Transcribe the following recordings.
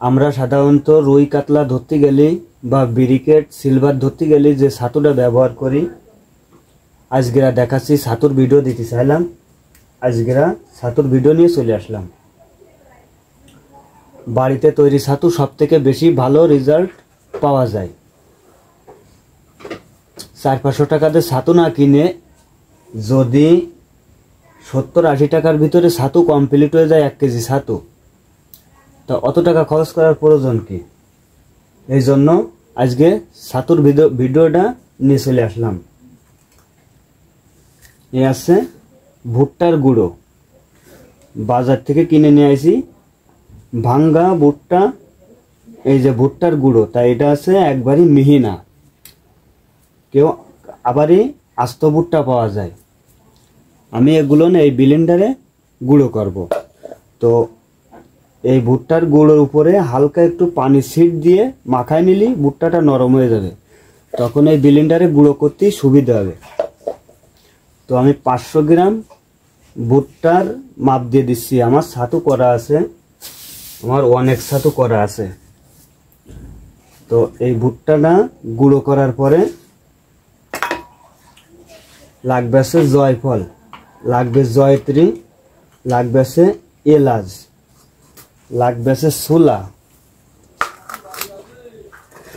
আমরা সাধারণত রুই কাতলা ধরতে গেলে বা ব্রিকেট সিলভার ধরতে গেলে যে ছাতুটা ব্যবহার করি, আজকেরা দেখাচ্ছি ছাতুর ভিডিও দিতে চাইলাম। আজকেরা ছাতুর ভিডিও নিয়ে চলে আসলাম। বাড়িতে তৈরি ছাতু সব থেকে বেশি ভালো রেজাল্ট পাওয়া যায়। 400-500 টাকাতে ছাতু না কিনে যদি 70-80 টাকার ভিতরে ছাতু কমপ্লিট হয়ে যায় 1 কেজি ছাতু, তা অত টাকা খরচ করার প্রয়োজন কি? এই জন্য আজকে ছাতুর ভিডিওটা নিয়ে চলে আসলাম। এ আছে ভুট্টার গুঁড়ো, বাজার থেকে কিনে নিয়ে আসি ভাঙ্গা ভুট্টা। এই যে ভুট্টার গুঁড়ো, তাই এটা আছে একবারই মিহি না, কেউ আবারই আস্ত ভুট্টা পাওয়া যায়। আমি এগুলো এই ব্লেন্ডারে গুঁড়ো করব। তো এই ভুট্টার গুঁড়োর উপরে হালকা একটু পানি ছিট দিয়ে মাখায় নিলি ভুট্টাটা নরম হয়ে যাবে, তখন এই ব্লেন্ডারে গুঁড়ো করতে সুবিধা হবে। তো আমি 500 গ্রাম ভুট্টার মাপ দিয়ে দিচ্ছি। আমার ছাতু করা আছে, আমার অনেক ছাতু করা আছে। তো এই ভুট্টাটা গুঁড়ো করার পরে লাগবে আছে জয়ফল, লাগবে জয়ত্রী, লাগবে আছে এলাচ, লাগবে আছে ছোলা,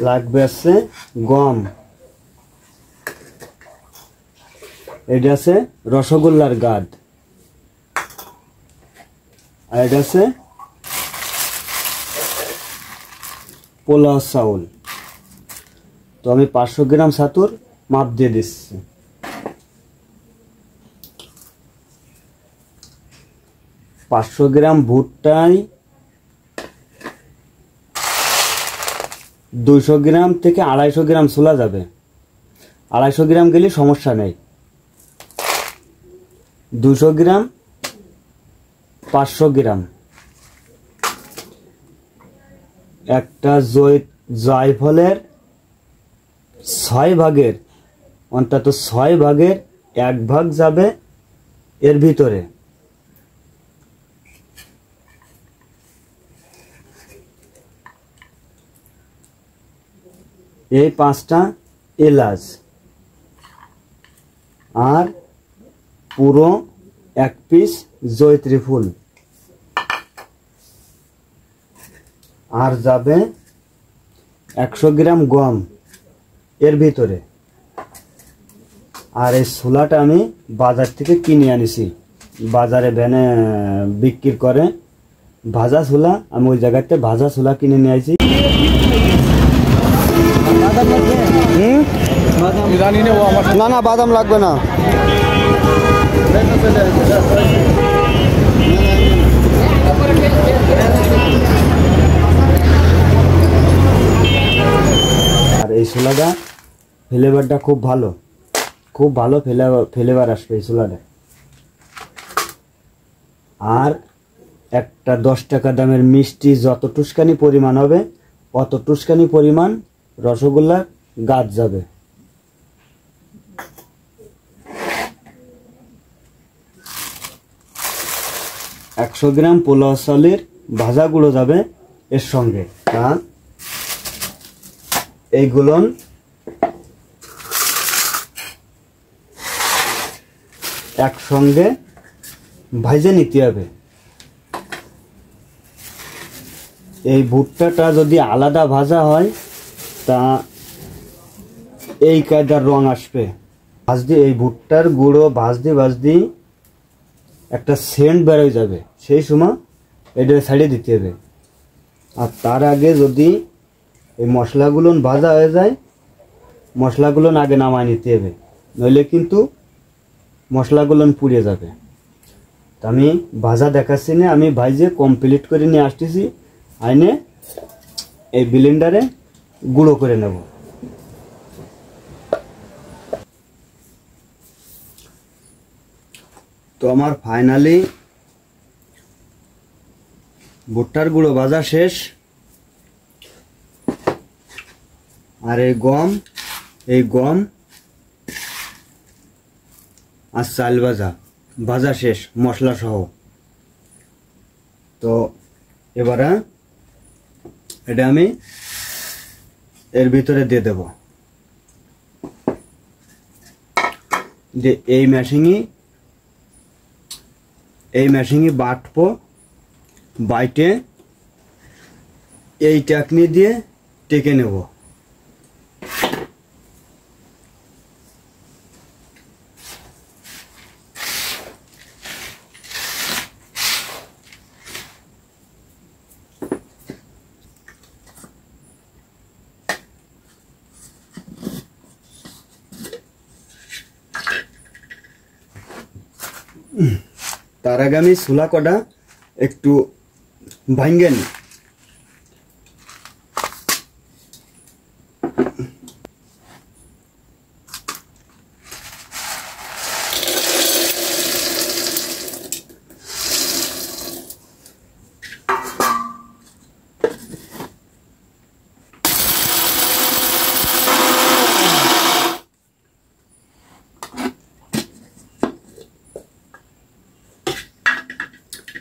লাগবে আছে গম, এটা আছে রসগোল্লার গাদ, আর এটা আছে পোলাও চাউল। তো আমি 500 গ্রাম ছাতুর মাপ দিয়ে দিচ্ছি। পাঁচশো গ্রাম ভুট্টায় 200 গ্রাম থেকে 250 গ্রাম ছোলা যাবে। 250 গ্রাম গেলে সমস্যা নেই। 200 গ্রাম, 500 গ্রাম, একটা জয়ফলের 6 ভাগের, অন্তত 6 ভাগের 1 ভাগ যাবে এর ভিতরে। এই 5টা এলাচ আর পুরো 1 পিস জয়ত্রী ফুল, আর যাবে 100 গ্রাম গম এর ভিতরে। আর এই ছোলাটা আমি বাজার থেকে কিনে আনিছি, বাজারে ভ্যানে বিক্রি করে ভাজা ছোলা। আমি ওই জায়গাতে ভাজা ছোলা কিনে নিয়ে আসি। না না, বাদাম লাগবে না। আর এই ছোলাটা ফ্লেভারটা খুব ভালো, খুব ভালো ফ্লেভার আসবে এই ছোলাটা। আর একটা 10 টাকা দামের মিষ্টি যত টুসকানি পরিমাণ হবে অত টুসকানি পরিমাণ রসগোল্লার গাছ যাবে। একশো গ্রাম পোলাও চালের ভাজা গুঁড়ো যাবে এর সঙ্গে। এইগুলো একসঙ্গে ভাজে নিতে হবে। এই ভুট্টাটা যদি আলাদা ভাজা হয় তা এই কায়দার রং আসবে। ভাজতে এই ভুট্টার গুঁড়ো ভাজতে একটা সেন্ট বেরোয় যাবে, সেই সময় এটা ছাড়িয়ে দিতে হবে। আর তার আগে যদি এই মশলাগুলো ভাজা হয়ে যায়, মশলাগুলো আগে নামায় নিতে হবে, নইলে কিন্তু মশলাগুলো পুড়ে যাবে। তা আমি ভাজা দেখাচ্ছি না, আমি ভাইজে কমপ্লিট করে নিয়ে আসতেছি, আইনে এই ব্লেন্ডারে গুঁড়ো করে নেব। তো আমার ফাইনালি ভুট্টার গুঁড়ো ভাজা শেষ। আর এই গম আর চাল ভাজা শেষ মশলা সহ। তো এবারে এটা আমি এর ভিতরে দিয়ে দেব। যে এই মেশিনই বাটবো, বাইটে এই টাকনি দিয়ে টেকে নেব। তার আগে আমি চুলা কটা একটু ভাঙ্গে নিই।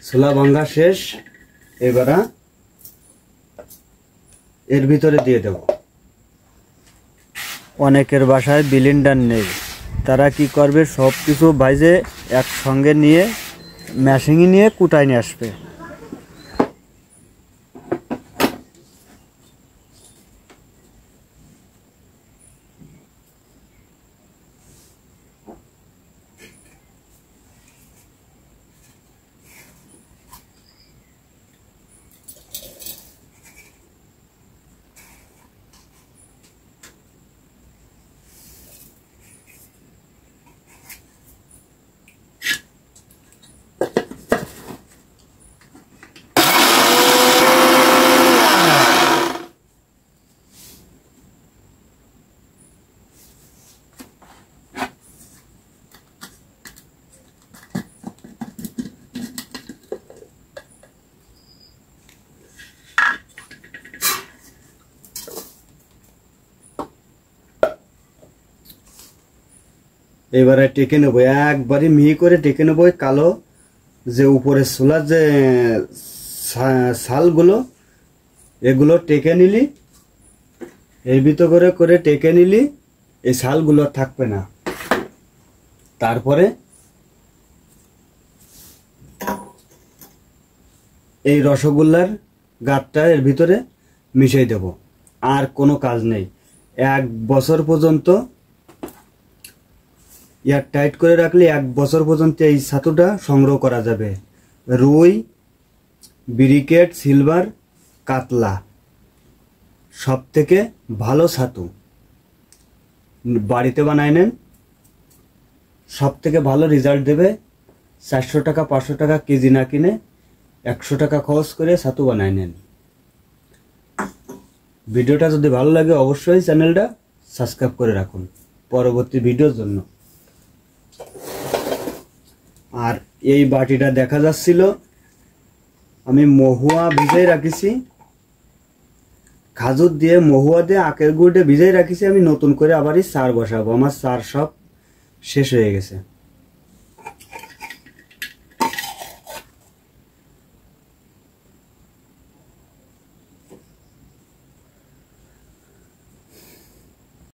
ছোলা ভাঙ্গা শেষ, এবার এর ভিতরে দিয়ে দেব। অনেকের বাসায় ব্লেন্ডার নেই, তারা কি করবে, সব কিছু ভাইজে একসঙ্গে নিয়ে মেশিনে নিয়ে কুটাই নিয়ে আসবে। এবারে টেকে নেবো, একবারই মিহি করে টেকে নেবো। কালো যে উপরে ছোলার যে ছালগুলো, এগুলো টেকে নিলি, এর ভিতর করে করে টেকে নিলি, এই ছালগুলো থাকবে না। তারপরে এই রসগোল্লার গাঁটটা এর ভিতরে মিশিয়ে দেব। আর কোনো কাজ নেই। 1 বছর পর্যন্ত এয়ার টাইট করে রাখলে 1 বছর পর্যন্ত এই ছাতুটা সংগ্রহ করা যাবে। রুই, ব্রিকেট, সিলভার, কাতলা সব থেকে ভালো ছাতু। বাড়িতে বানায় নেন, সব থেকে ভালো রেজাল্ট দেবে। 400 টাকা 500 টাকা কেজি না কিনে 100 টাকা খরচ করে ছাতু বানায় নেন। ভিডিওটা যদি ভালো লাগে অবশ্যই চ্যানেলটা সাবস্ক্রাইব করে রাখুন পরবর্তী ভিডিওর জন্য। আর এই বাটিটা দেখা যাচ্ছিল, আমি মহুয়া ভিজাই রাখিছি, খাজুর দিয়ে মহুয়া দিয়ে আখের গুড় দিয়ে ভিজাই রাখিছি। আমি নতুন করে আবারই চার বসাবো, আমার চার সব শেষ হয়ে গেছে।